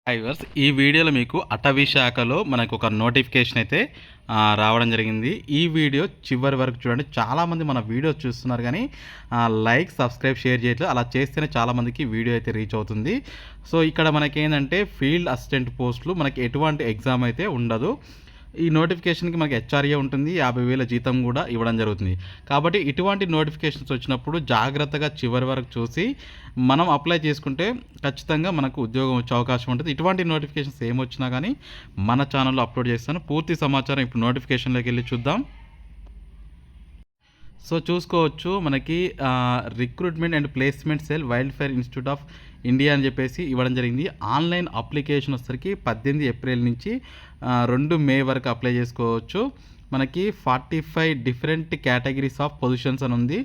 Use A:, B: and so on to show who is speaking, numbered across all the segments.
A: Hi viewers, ఈ వీడియోలో మీకు అటవీ శాఖలో మనకు ఒక నోటిఫికేషన్ అయితే రావడం జరిగింది. ఈ వీడియో చివరి వరకు చూడండి. చాలామంది మన వీడియో చూస్తున్నారు కానీ లైక్, సబ్స్క్రైబ్, షేర్ చేయట్లేదు. అలా చేస్తేనే చాలామందికి వీడియో అయితే రీచ్ అవుతుంది. సో ఇక్కడ మనకేంటంటే ఫీల్డ్ అసిస్టెంట్ పోస్టులు మనకి ఎటువంటి ఎగ్జామ్ అయితే ఉండదు. ఈ నోటిఫికేషన్కి మనకి హెచ్ఆర్ఏ ఉంటుంది, 50,000 జీతం కూడా ఇవ్వడం జరుగుతుంది. కాబట్టి ఇటువంటి నోటిఫికేషన్స్ వచ్చినప్పుడు జాగ్రత్తగా చివరి వరకు చూసి మనం అప్లై చేసుకుంటే ఖచ్చితంగా మనకు ఉద్యోగం వచ్చే అవకాశం ఉంటుంది. ఇటువంటి నోటిఫికేషన్స్ ఏమొచ్చినా కానీ మన ఛానల్లో అప్లోడ్ చేస్తాను. పూర్తి సమాచారం ఇప్పుడు నోటిఫికేషన్లోకి వెళ్ళి చూద్దాం. సో చూసుకోవచ్చు మనకి recruitment and placement cell wild fire institute of India అని చెప్పేసి ఇవ్వడం జరిగింది. ఆన్లైన్ అప్లికేషన్ వచ్చేసరికి 18 ఏప్రిల్ నుంచి 2 మే వరకు అప్లై చేసుకోవచ్చు. మనకి 45 డిఫరెంట్ కేటగిరీస్ ఆఫ్ పొజిషన్స్ అని ఉంది.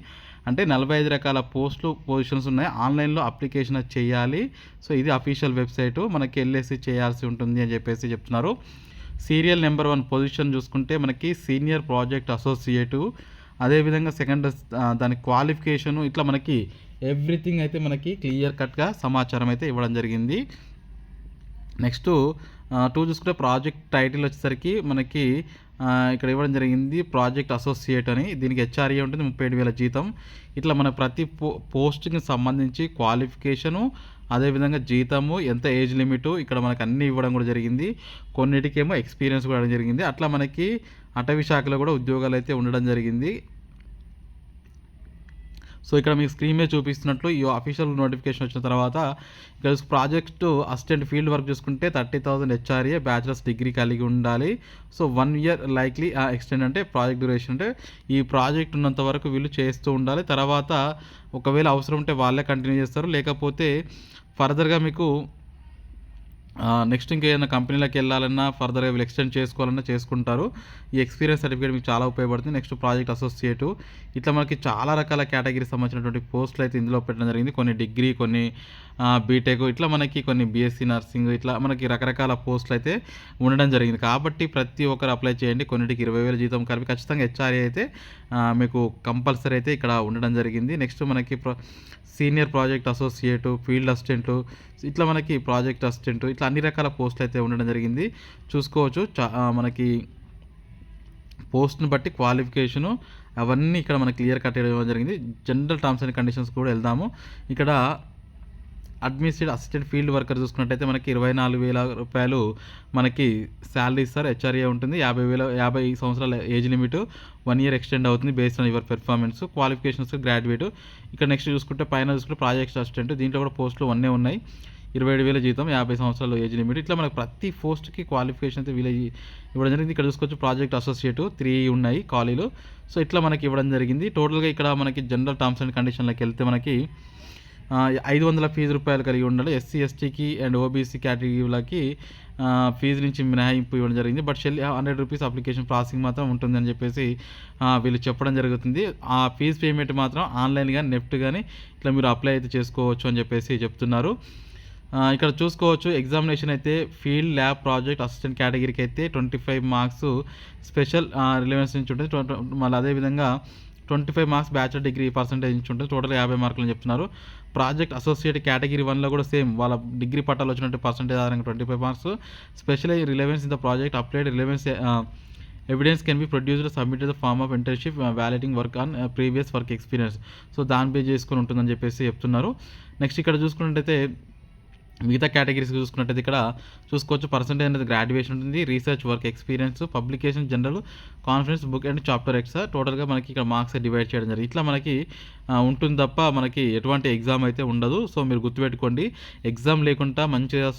A: అంటే 45 రకాల పొజిషన్స్ ఉన్నాయి. ఆన్లైన్లో అప్లికేషన్ చేయాలి. సో ఇది అఫీషియల్ వెబ్సైటు. మనకి వెళ్ళేసి చేయాల్సి ఉంటుంది అని చెప్పేసి చెప్తున్నారు. సీరియల్ నెంబర్ 1 పొజిషన్ చూసుకుంటే మనకి సీనియర్ ప్రాజెక్ట్ అసోసియేటు, అదేవిధంగా సెకండ్ దాని క్వాలిఫికేషను, ఇట్లా మనకి ఎవ్రీథింగ్ అయితే మనకి క్లియర్ కట్గా సమాచారం అయితే ఇవ్వడం జరిగింది. నెక్స్ట్ 2 చూసుకుంటే ప్రాజెక్ట్ టైటిల్ వచ్చేసరికి మనకి ఇక్కడ ఇవ్వడం జరిగింది ప్రాజెక్ట్ అసోసియేట్ అని. దీనికి హెచ్ఆర్ఏ ఉంటుంది, 37,000 జీతం. ఇట్లా మన ప్రతి పోస్ట్కి సంబంధించి క్వాలిఫికేషను, అదేవిధంగా జీతము, ఎంత ఏజ్ లిమిటు ఇక్కడ మనకు అన్నీ ఇవ్వడం కూడా జరిగింది. కొన్నిటికేమో ఎక్స్పీరియన్స్ కూడా ఇవ్వడం జరిగింది. అట్లా మనకి అటవీ శాఖలో కూడా ఉద్యోగాలు అయితే ఉండడం జరిగింది. సో ఇక్కడ మీకు స్క్రీన్ మీద చూపిస్తున్నట్లు ఈ అఫీషియల్ నోటిఫికేషన్ వచ్చిన తర్వాత ఇక్కడ ప్రాజెక్ట్ అసిస్టెంట్ ఫీల్డ్ వర్క్ చూసుకుంటే 30,000 హెచ్ఆర్ఏ, బ్యాచిలర్స్ డిగ్రీ కలిగి ఉండాలి. సో 1 ఇయర్ లైక్లీ ఎక్స్టెండ్, అంటే ప్రాజెక్ట్ డ్యూరేషన్ అంటే ఈ ప్రాజెక్ట్ ఉన్నంత వరకు వీళ్ళు చేస్తూ ఉండాలి. తర్వాత ఒకవేళ అవసరం ఉంటే వాళ్ళే కంటిన్యూ చేస్తారు, లేకపోతే ఫర్దర్గా మీకు నెక్స్ట్ ఇంకేదైనా కంపెనీలోకి వెళ్ళాలన్నా ఫర్దర్గా వీళ్ళు ఎక్స్టెండ్ చేసుకోవాలన్నా చేసుకుంటారు. ఈ ఎక్స్పీరియన్స్ సర్టిఫికేట్ మీకు చాలా ఉపయోగపడుతుంది. నెక్స్ట్ ప్రాజెక్ట్ అసోసియేటు, ఇట్లా మనకి చాలా రకాల కేటగిరీకి సంబంధించినటువంటి పోస్టులు అయితే ఇందులో పెట్టడం జరిగింది. కొన్ని డిగ్రీ, కొన్ని బీటెక్, ఇట్లా మనకి కొన్ని బీఎస్సీ నర్సింగ్, ఇట్లా మనకి రకరకాల పోస్టులు అయితే ఉండడం జరిగింది. కాబట్టి ప్రతి ఒక్కరు అప్లై చేయండి. కొన్నిటికి 20,000 జీతం కలిపి ఖచ్చితంగా హెచ్ఆర్ఏ అయితే మీకు కంపల్సరీ అయితే ఇక్కడ ఉండడం జరిగింది. నెక్స్ట్ మనకి senior project associate, field assistant, ఇట్లా మనకి ప్రాజెక్ట్ అసిస్టెంటు, ఇట్లా అన్ని రకాల పోస్టులు అయితే ఉండడం జరిగింది. చూసుకోవచ్చు మనకి పోస్ట్ని బట్టి క్వాలిఫికేషను అవన్నీ ఇక్కడ మనకి క్లియర్ కట్ చేయడం జరిగింది. జనరల్ టర్మ్స్ అండ్ కండిషన్స్ కూడా వెళ్దాము. ఇక్కడ అడ్మినిస్ట్రేటివ్ అసిస్టెంట్ ఫీల్డ్ వర్కర్ చూసుకున్నట్టయితే మనకి 24,000 రూపాయలు మనకి శాలరీ ఇస్తారు. హెచ్ఆర్ఏ ఉంటుంది. 50 సంవత్సరాల ఏజ్ లిమిట్, 1 ఇయర్ ఎక్స్టెండ్ అవుతుంది based on your performance. Qualifications graduate. ఇక్కడ నెక్స్ట్ చూసుకుంటే పైన చూసుకుంటే ప్రాజెక్ట్ అసిస్టెంట్, దీంట్లో కూడా పోస్టులు 1 ఉన్నాయి. 27,000 జీతం, 50 సంవత్సరాలు ఏజ్ లిమిట్. ఇట్లా మనకి ప్రతి పోస్ట్కి క్వాలిఫికేషన్ అయితే వీళ్ళు ఇవ్వడం జరిగింది. ఇక్కడ చూసుకోవచ్చు ప్రాజెక్ట్ అసోసియేట్ 3 ఉన్నాయి ఖాళీలు. సో ఇట్లా మనకి ఇవ్వడం జరిగింది. టోటల్గా ఇక్కడ మనకి జనరల్ టర్మ్స్ అండ్ కండిషన్లోకి వెళ్తే మనకి 500 ఫీజు రూపాయలు కలిగి ఉండాలి. ఎస్సీ, ఎస్టీకి అండ్ ఓబీసీ కేటగిరీలకి ఫీజు నుంచి మినహాయింపు ఇవ్వడం జరిగింది. బట్ 100 రూపీస్ అప్లికేషన్ ప్రాసెసింగ్ మాత్రం ఉంటుందని చెప్పేసి వీళ్ళు చెప్పడం జరుగుతుంది. ఆ ఫీజు పేమెంట్ మాత్రం ఆన్లైన్ కానీ నెఫ్ట్ కానీ ఇట్లా మీరు అప్లై అయితే చేసుకోవచ్చు అని చెప్పేసి చెప్తున్నారు. ఇక్కడ చూసుకోవచ్చు ఎగ్జామినేషన్ అయితే ఫీల్డ్ ల్యాబ్ ప్రాజెక్ట్ అసిస్టెంట్ కేటగిరీకి అయితే 25 మార్క్స్ స్పెషల్ రిలవెన్స్ నుంచి ఉంటుంది. మళ్ళీ అదేవిధంగా 25 మార్క్స్ బ్యాచిలర్ డిగ్రీ పర్సెంటేజ్ నుంచి ఉంటుంది. టోటల్ 50 మార్కులు అని చెప్తున్నారు. ప్రాజెక్ట్ అసోసియేట్ కేటగిరీ 1లో కూడా సేమ్ వాళ్ళ డిగ్రీ పట్టాలు వచ్చినట్టు పర్సెంటేజ్ ఆధారంగా 25 marks. Special relevance in the project applied relevance evidence can be produced submit the form of internship validating work on previous work experience. So దాని base చేసుకొని ఉంటుందని చెప్పేసి చెప్తున్నారు. నెక్స్ట్ ఇక్కడ చూసుకున్నట్టయితే మిగతా కేటగిరీస్ చూసుకున్నట్టయితే ఇక్కడ చూసుకోవచ్చు పర్సెంటేజ్ అనేది గ్రాడ్యుయేషన్ ఉంటుంది, research work experience, publication, general, conference, book and chapter extra. టోటల్గా మనకి ఇక్కడ మార్క్స్ డివైడ్ చేయడం జరిగింది. ఇట్లా మనకి ఉంటుంది తప్ప మనకి ఎటువంటి ఎగ్జామ్ అయితే ఉండదు. సో మీరు గుర్తుపెట్టుకోండి, ఎగ్జామ్ లేకుండా మంచిగా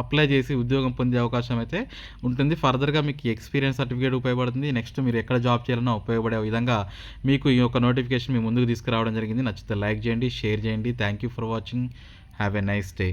A: అప్లై చేసి ఉద్యోగం పొందే అవకాశం అయితే ఉంటుంది. ఫర్దర్గా మీకు ఎక్స్పీరియన్స్ సర్టిఫికేట్ ఉపయోగపడుతుంది. నెక్స్ట్ మీరు ఎక్కడ జాబ్ చేయాలన్నా ఉపయోగపడే విధంగా మీకు ఈ యొక్క నోటిఫికేషన్ మీ ముందుకు తీసుకురావడం జరిగింది. నచ్చితే లైక్ చేయండి, షేర్ చేయండి. Thank you for watching. Have a nice day.